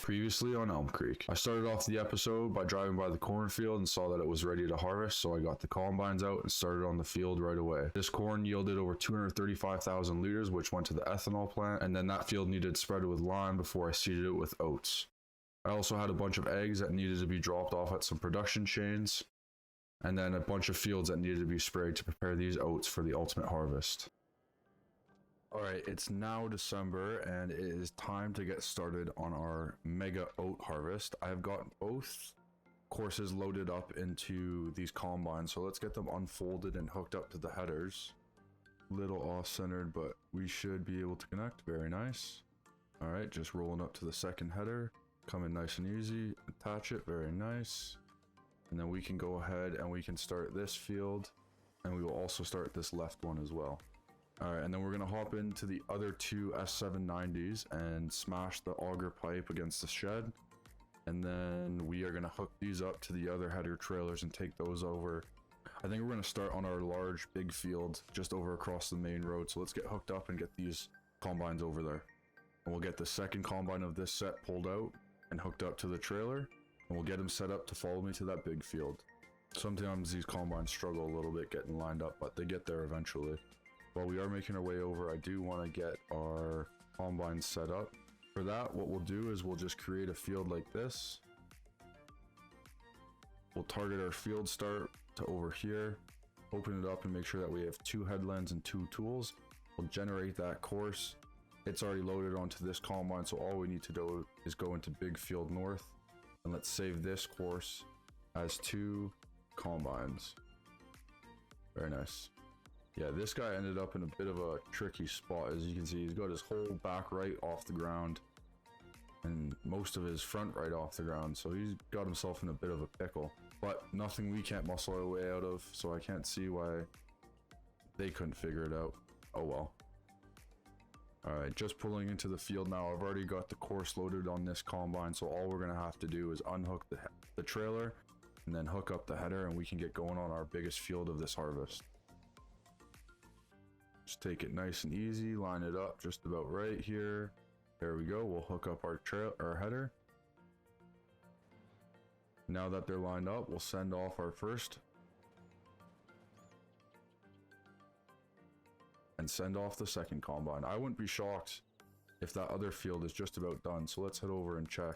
Previously on Elmcreek. I started off the episode by driving by the cornfield and saw that it was ready to harvest, so I got the combines out and started on the field right away. This corn yielded over 235,000 liters, which went to the ethanol plant, and then that field needed spread with lime before I seeded it with oats. I also had a bunch of eggs that needed to be dropped off at some production chains, and then a bunch of fields that needed to be sprayed to prepare these oats for the ultimate harvest. Alright, it's now December and it is time to get started on our mega oat harvest. I've got both courses loaded up into these combines, so let's get them unfolded and hooked up to the headers. Little off-centered, but we should be able to connect. Very nice. Alright, just rolling up to the second header. Coming nice and easy. Attach it. Very nice. And then we can go ahead and we can start this field, and we will also start this left one as well. Alright, and then we're going to hop into the other two S790s and smash the auger pipe against the shed. And then we are going to hook these up to the other header trailers and take those over. I think we're going to start on our large big field just over across the main road. So let's get hooked up and get these combines over there. And we'll get the second combine of this set pulled out and hooked up to the trailer. And we'll get them set up to follow me to that big field. Sometimes these combines struggle a little bit getting lined up, but they get there eventually. While we are making our way over, I do want to get our combine set up. For that, what we'll do is we'll just create a field like this. We'll target our field start to over here, open it up and make sure that we have 2 headlands and 2 tools. We'll generate that course. It's already loaded onto this combine, so all we need to do is go into Big Field North, and let's save this course as 2 combines. Very nice. Yeah, this guy ended up in a bit of a tricky spot. As you can see, he's got his whole back right off the ground and most of his front right off the ground, so he's got himself in a bit of a pickle, but nothing we can't muscle our way out of, so I can't see why they couldn't figure it out. Oh well. Alright, just pulling into the field now. I've already got the course loaded on this combine, so all we're gonna have to do is unhook the trailer and then hook up the header, and we can get going on our biggest field of this harvest. Just take it nice and easy, line it up just about right here. There we go. We'll hook up our header. Now that they're lined up, we'll send off our first and send off the second combine. I wouldn't be shocked if that other field is just about done, so let's head over and check.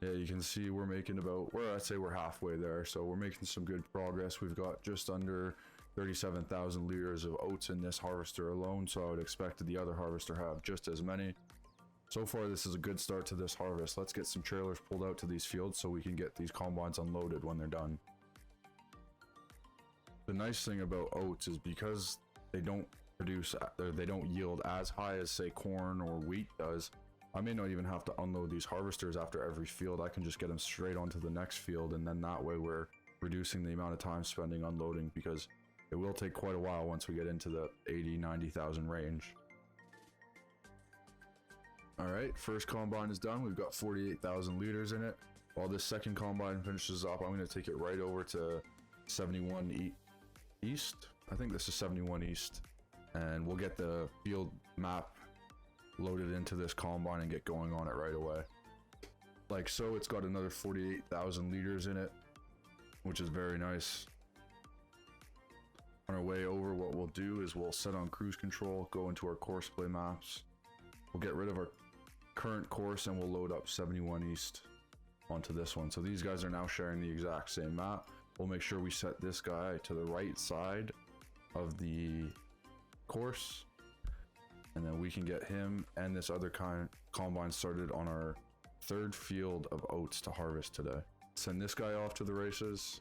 Yeah, you can see we're making about, well, I'd say we're halfway there, so we're making some good progress. We've got just under 37,000 liters of oats in this harvester alone, so I would expect the other harvester have just as many. So far, this is a good start to this harvest. Let's get some trailers pulled out to these fields so we can get these combines unloaded when they're done. The nice thing about oats is because they don't produce, they don't yield as high as say corn or wheat does, I may not even have to unload these harvesters after every field. I can just get them straight onto the next field, and then that way we're reducing the amount of time spending unloading, because it will take quite a while once we get into the 80-90,000 range. Alright, first combine is done. We've got 48,000 liters in it. While this second combine finishes up, I'm going to take it right over to 71 East. I think this is 71 East. And we'll get the field map loaded into this combine and get going on it right away. Like so, it's got another 48,000 liters in it, which is very nice. On our way over, what we'll do is we'll set on cruise control, go into our course play maps. We'll get rid of our current course and we'll load up 71 East onto this one. So these guys are now sharing the exact same map. We'll make sure we set this guy to the right side of the course, and then we can get him and this other combine started on our third field of oats to harvest today. Send this guy off to the races.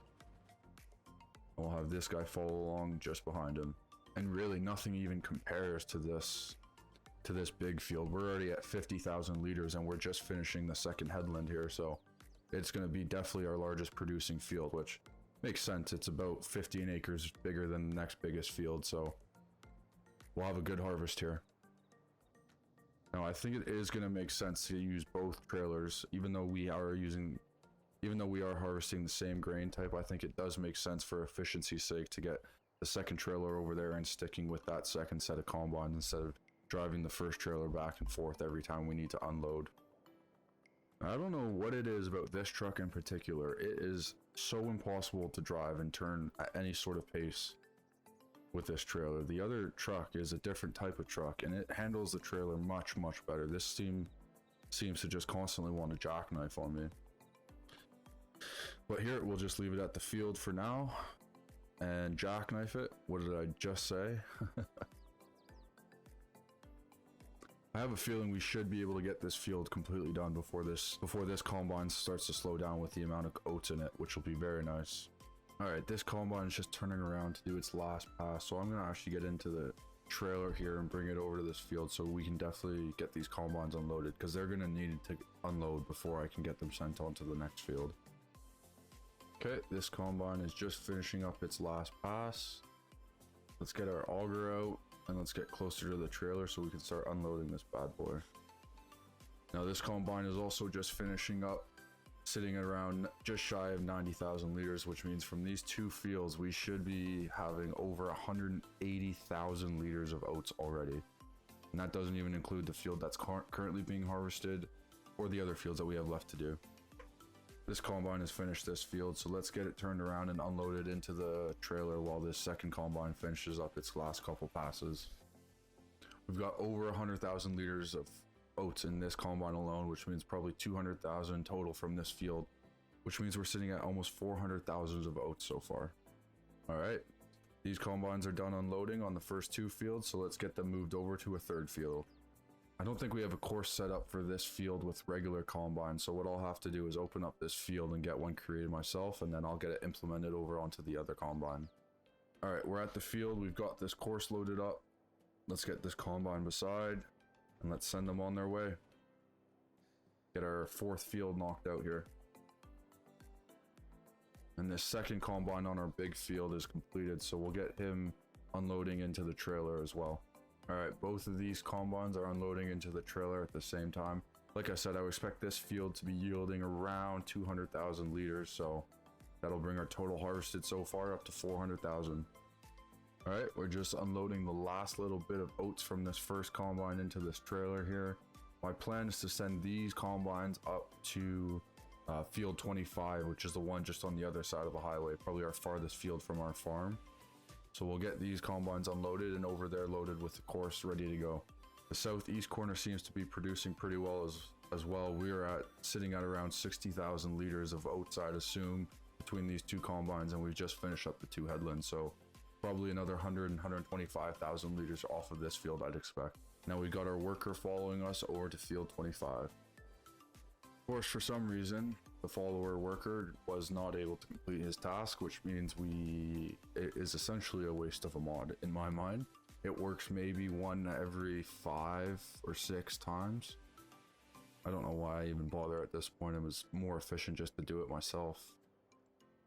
We'll have this guy follow along just behind him. And really nothing even compares to this big field. We're already at 50,000 liters and we're just finishing the second headland here, so it's going to be definitely our largest producing field, which makes sense. It's about 15 acres bigger than the next biggest field, so we'll have a good harvest here. Now I think it is going to make sense to use both trailers, even though we are harvesting the same grain type. I think it does make sense for efficiency's sake to get the second trailer over there and sticking with that second set of combines instead of driving the first trailer back and forth every time we need to unload. I don't know what it is about this truck in particular. It is so impossible to drive and turn at any sort of pace with this trailer. The other truck is a different type of truck and it handles the trailer much better. This seems to just constantly want to jackknife on me. But here, we'll just leave it at the field for now and jackknife it. What did I just say? I have a feeling we should be able to get this field completely done before this combine starts to slow down with the amount of oats in it, which will be very nice. All right, this combine is just turning around to do its last pass, so I'm gonna actually get into the trailer here and bring it over to this field so we can definitely get these combines unloaded, because they're gonna need to unload before I can get them sent on to the next field. Okay, this combine is just finishing up its last pass. Let's get our auger out and let's get closer to the trailer so we can start unloading this bad boy. Now this combine is also just finishing up, sitting around just shy of 90,000 liters, which means from these two fields we should be having over 180,000 liters of oats already. And that doesn't even include the field that's currently being harvested or the other fields that we have left to do. This combine has finished this field, so let's get it turned around and unloaded into the trailer while this second combine finishes up its last couple passes. We've got over 100,000 liters of oats in this combine alone, which means probably 200,000 total from this field, which means we're sitting at almost 400,000 of oats so far. All right, these combines are done unloading on the first two fields, so let's get them moved over to a third field. I don't think we have a course set up for this field with regular combines, so what I'll have to do is open up this field and get one created myself, and then I'll get it implemented over onto the other combine. All right, we're at the field. We've got this course loaded up. Let's get this combine beside and let's send them on their way. Get our fourth field knocked out here. And this second combine on our big field is completed, so we'll get him unloading into the trailer as well. All right, both of these combines are unloading into the trailer at the same time. Like I said, I would expect this field to be yielding around 200,000 liters, so that'll bring our total harvested so far up to 400,000. All right, we're just unloading the last little bit of oats from this first combine into this trailer here. My plan is to send these combines up to field 25, which is the one just on the other side of the highway, probably our farthest field from our farm. So we'll get these combines unloaded and over there loaded with the course ready to go. The southeast corner seems to be producing pretty well as well. We are sitting at around 60,000 liters of oats, I'd assume, between these two combines, and we've just finished up the two headlands. So probably another 125,000 liters off of this field, I'd expect. Now we've got our worker following us over to field 25. Of course, for some reason, the follower worker was not able to complete his task, which means it is essentially a waste of a mod in my mind. It works maybe one every 5 or 6 times. I don't know why I even bother at this point. It was more efficient just to do it myself.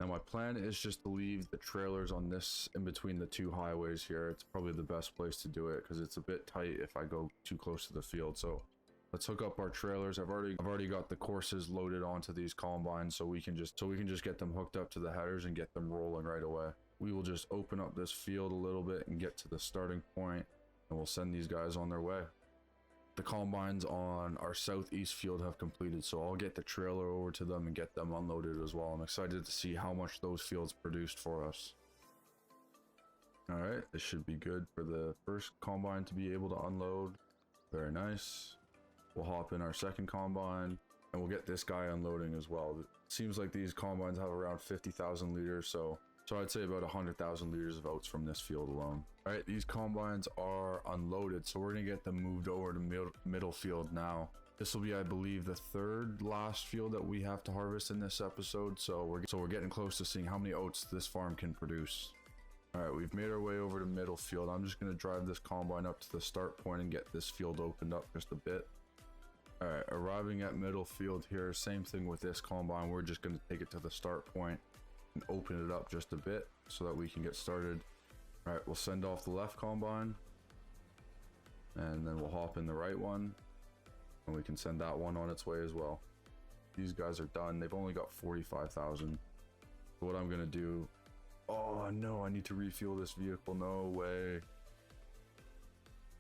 Now my plan is just to leave the trailers on this in between the two highways here. It's probably the best place to do it because it's a bit tight if I go too close to the field. So let's hook up our trailers. I've already got the courses loaded onto these combines, so we can just get them hooked up to the headers and get them rolling right away. We will just open up this field a little bit and get to the starting point, and we'll send these guys on their way. The combines on our southeast field have completed, so I'll get the trailer over to them and get them unloaded as well. I'm excited to see how much those fields produced for us. All right, this should be good for the first combine to be able to unload. Very nice. We'll hop in our second combine and we'll get this guy unloading as well. It seems like these combines have around 50,000 liters, so I'd say about 100,000 liters of oats from this field alone. All right, these combines are unloaded, so we're gonna get them moved over to middle field now. This will be, I believe, the third last field that we have to harvest in this episode, so we're getting close to seeing how many oats this farm can produce. All right, we've made our way over to middle field. I'm just gonna drive this combine up to the start point and get this field opened up just a bit. All right, arriving at middle field here, same thing with this combine. We're just going to take it to the start point and open it up just a bit so that we can get started. All right, we'll send off the left combine and then we'll hop in the right one and we can send that one on its way as well. These guys are done. They've only got 45,000. So what I'm going to do, oh no, I need to refuel this vehicle. No way.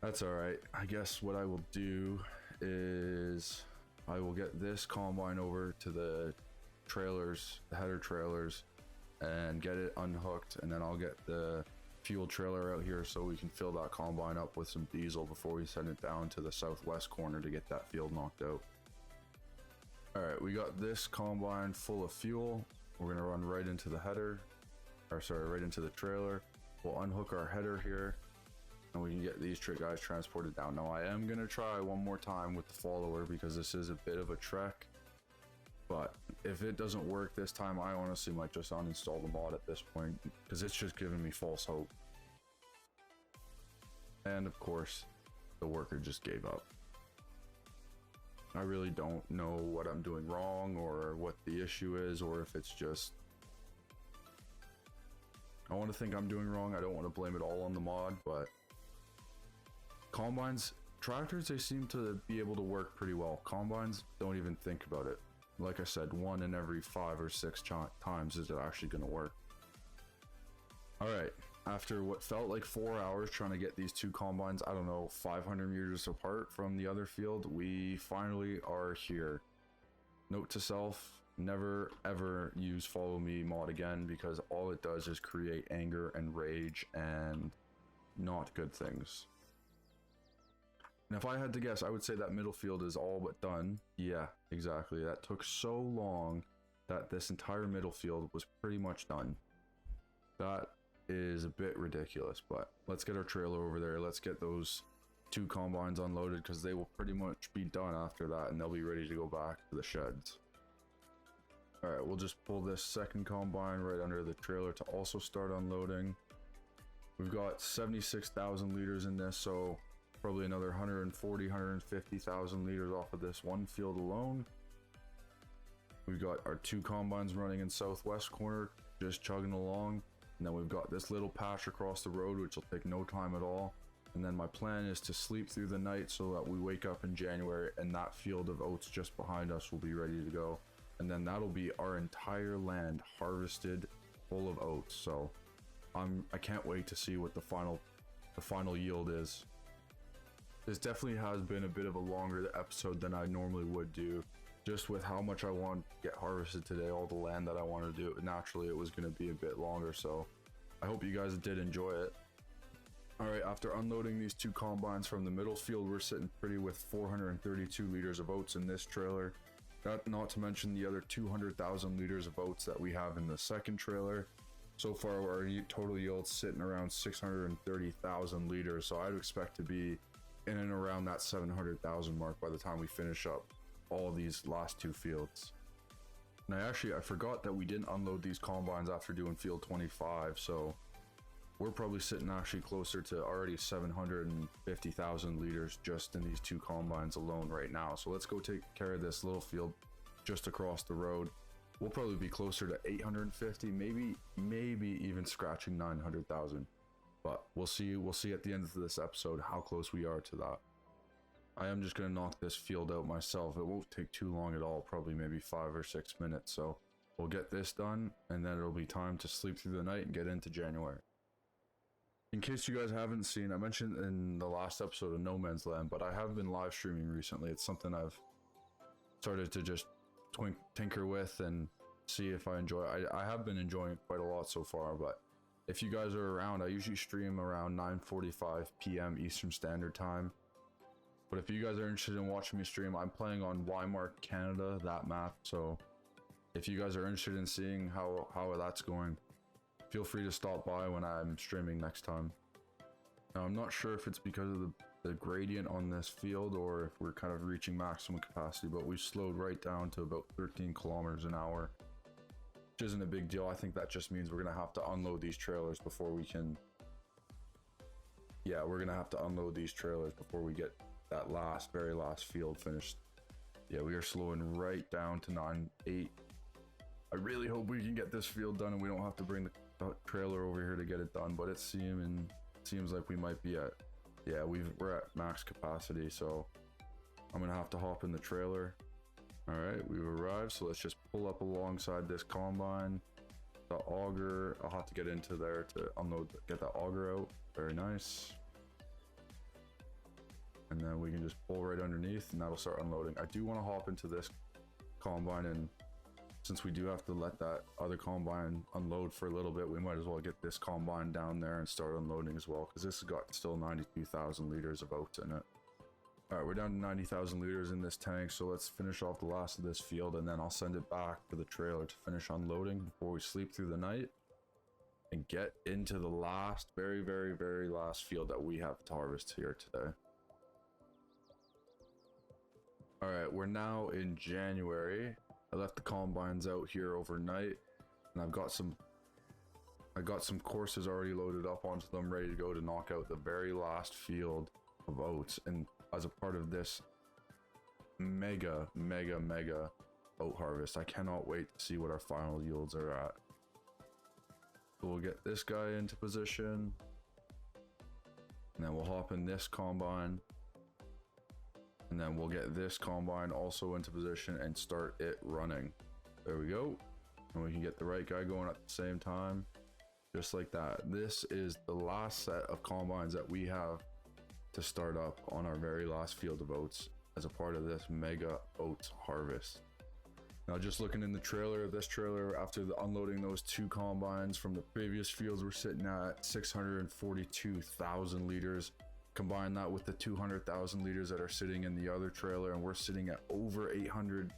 That's all right. I guess what I will do is I will get this combine over to the trailers, the header trailers, and get it unhooked, and then I'll get the fuel trailer out here so we can fill that combine up with some diesel before we send it down to the southwest corner to get that field knocked out. All right, we got this combine full of fuel. We're gonna run right into the header, or sorry, right into the trailer. We'll unhook our header here, and we can get these guys transported down. Now I am gonna try one more time with the follower because this is a bit of a trek, but if it doesn't work this time, I honestly might just uninstall the mod at this point because it's just giving me false hope. And of course, the worker just gave up. I really don't know what I'm doing wrong or what the issue is, or if it's just, I want to think I'm doing wrong. I don't want to blame it all on the mod, but combines, tractors, they seem to be able to work pretty well. Combines don't even think about it. Like I said, 1 in every 5 or 6 times is it actually going to work. All right, after what felt like 4 hours trying to get these two combines, I don't know, 500 meters apart from the other field, we finally are here. Note to self, never ever use follow me mod again, because all it does is create anger and rage and not good things. And if I had to guess, I would say that middle field is all but done. Yeah, exactly. That took so long that this entire middle field was pretty much done. That is a bit ridiculous, but let's get our trailer over there. Let's get those two combines unloaded because they will pretty much be done after that, and they'll be ready to go back to the sheds. All right, we'll just pull this second combine right under the trailer to also start unloading. We've got 76,000 liters in this, so probably another 140, 150,000 liters off of this one field alone. We've got our two combines running in southwest corner, just chugging along. And then we've got this little patch across the road, which will take no time at all. And then my plan is to sleep through the night so that we wake up in January and that field of oats just behind us will be ready to go. And then that'll be our entire land harvested full of oats. So I can't wait to see what the final yield is. This definitely has been a bit of a longer episode than I normally would do, just with how much I want to get harvested today, all the land that I want to do. Naturally, it was going to be a bit longer, so I hope you guys did enjoy it. All right, after unloading these two combines from the middle field, we're sitting pretty with 432 liters of oats in this trailer. That, not to mention the other 200,000 liters of oats that we have in the second trailer. So far, our total yield's sitting around 630,000 liters, so I'd expect to be in and around that 700,000 mark by the time we finish up all these last two fields. And I forgot that we didn't unload these combines after doing field 25, so we're probably sitting actually closer to already 750,000 liters just in these two combines alone right now. So let's go take care of this little field just across the road. We'll probably be closer to 850, maybe even scratching 900,000. But we'll see at the end of this episode how close we are to that. I am just going to knock this field out myself. It won't take too long at all, probably maybe 5 or 6 minutes. So we'll get this done, and then it'll be time to sleep through the night and get into January. In case you guys haven't seen, I mentioned in the last episode of No Man's Land, but I have been live streaming recently. It's something I've started to just tinker with and see if I enjoy it. I have been enjoying it quite a lot so far, but if you guys are around, I usually stream around 9:45 p.m. Eastern Standard Time. But if you guys are interested in watching me stream, I'm playing on Weimar, Canada, that map. So if you guys are interested in seeing how that's going, feel free to stop by when I'm streaming next time. Now, I'm not sure if it's because of the gradient on this field or if we're kind of reaching maximum capacity, but we slowed right down to about 13 kilometers an hour. Which isn't a big deal. I think that just means we're gonna have to unload these trailers before we can. Yeah, we're gonna have to unload these trailers before we get that very last field finished. Yeah, we are slowing right down to 9.8. I really hope we can get this field done and we don't have to bring the trailer over here to get it done. But it seems like we might be at. Yeah, we're at max capacity, so I'm gonna have to hop in the trailer. All right, we've arrived, so let's just pull up alongside this combine. The auger, I'll have to get into there to unload, get that auger out. Very nice. and then we can just pull right underneath and that'll start unloading. I do want to hop into this combine, and since we do have to let that other combine unload for a little bit, we might as well get this combine down there and start unloading as well, because this has got still 92,000 liters of oats in it. All right, we're down to 90,000 liters in this tank, so let's finish off the last of this field, and then I'll send it back to the trailer to finish unloading before we sleep through the night and get into the last, very, very, very last field that we have to harvest here today. All right, we're now in January. I left the combines out here overnight, and I got some courses already loaded up onto them, ready to go to knock out the very last field of oats. And as a part of this mega oat harvest, I cannot wait to see what our final yields are at. So we'll get this guy into position, and then we'll hop in this combine. And then we'll get this combine also into position and start it running. There we go. And we can get the right guy going at the same time. Just like that. This is the last set of combines that we have to start up on our very last field of oats as a part of this mega oats harvest. Now, just looking in the trailer, this trailer, after unloading those two combines from the previous fields, we're sitting at 642,000 liters. Combine that with the 200,000 liters that are sitting in the other trailer, and we're sitting at over 800,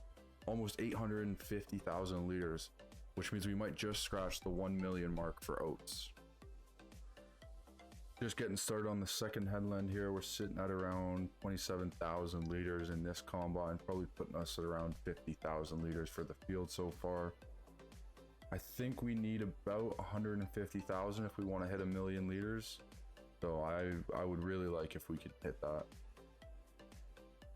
almost 850,000 liters, which means we might just scratch the 1 million mark for oats. Just getting started on the second headland here. We're sitting at around 27,000 liters in this combine, probably putting us at around 50,000 liters for the field so far. I think we need about 150,000 if we want to hit 1 million liters. So I would really like if we could hit that.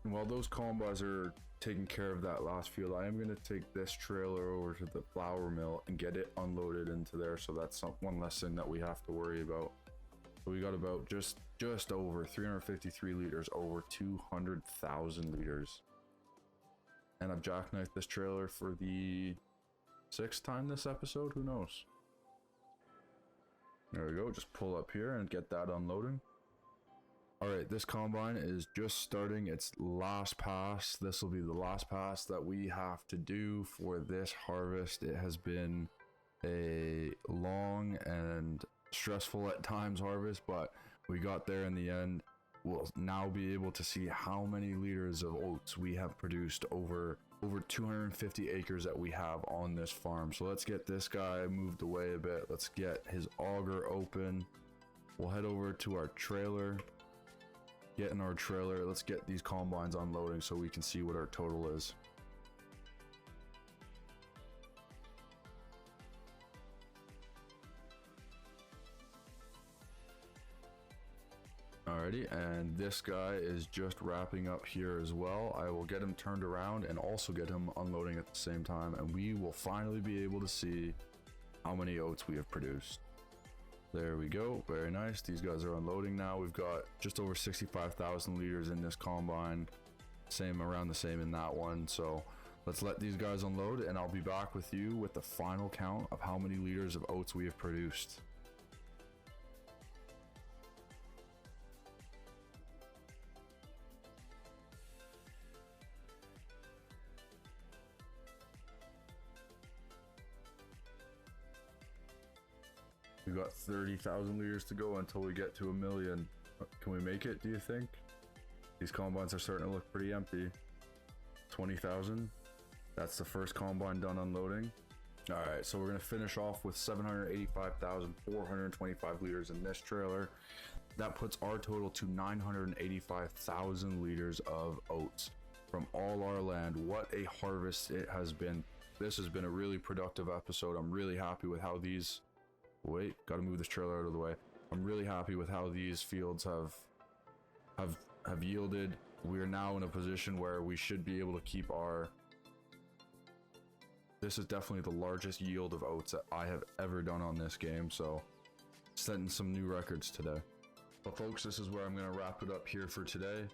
And while those combines are taking care of that last field, I am going to take this trailer over to the flour mill and get it unloaded into there. So that's one less thing that we have to worry about. So we got about just over 353 liters, over 200,000 liters. And I've jackknifed this trailer for the 6th time this episode, who knows? There we go, just pull up here and get that unloading. All right, this combine is just starting its last pass. This will be the last pass that we have to do for this harvest. It has been a long and stressful at times harvest, but we got there in the end. We'll now be able to see how many liters of oats we have produced over 250 acres that we have on this farm. So let's get this guy moved away a bit. Let's get his auger open. We'll head over to our trailer. Get in our trailer. Let's get these combines unloading so we can see what our total is. Alrighty, and this guy is just wrapping up here as well. I will get him turned around and also get him unloading at the same time, and we will finally be able to see how many oats we have produced. There we go, very nice. These guys are unloading now. We've got just over 65,000 liters in this combine, around the same in that one. So let's let these guys unload, and I'll be back with you with the final count of how many liters of oats we have produced. We've got 30,000 liters to go until we get to 1 million. Can we make it, do you think? These combines are starting to look pretty empty. 20,000. That's the first combine done unloading. All right, so we're gonna finish off with 785,425 liters in this trailer. That puts our total to 985,000 liters of oats from all our land. What a harvest it has been. This has been a really productive episode. I'm really happy with how these... Wait, gotta move this trailer out of the way. I'm really happy with how these fields have yielded. We are now in a position where we should be able to keep our... This is definitely the largest yield of oats that I have ever done on this game, so setting some new records today. But folks, this is where I'm gonna wrap it up here for today.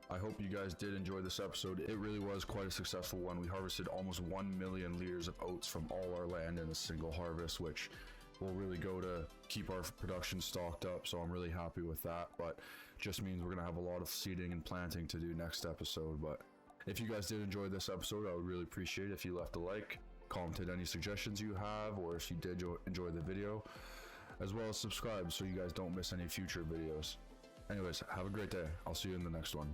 I hope you guys did enjoy this episode. It really was quite a successful one. We harvested almost 1 million liters of oats from all our land in a single harvest, which will really go to keep our production stocked up, so I'm really happy with that. But just means we're gonna have a lot of seeding and planting to do next episode. But if you guys did enjoy this episode, I would really appreciate it if you left a like, commented any suggestions you have, or if you did enjoy the video, as well as subscribe so you guys don't miss any future videos. Anyways, have a great day. I'll see you in the next one.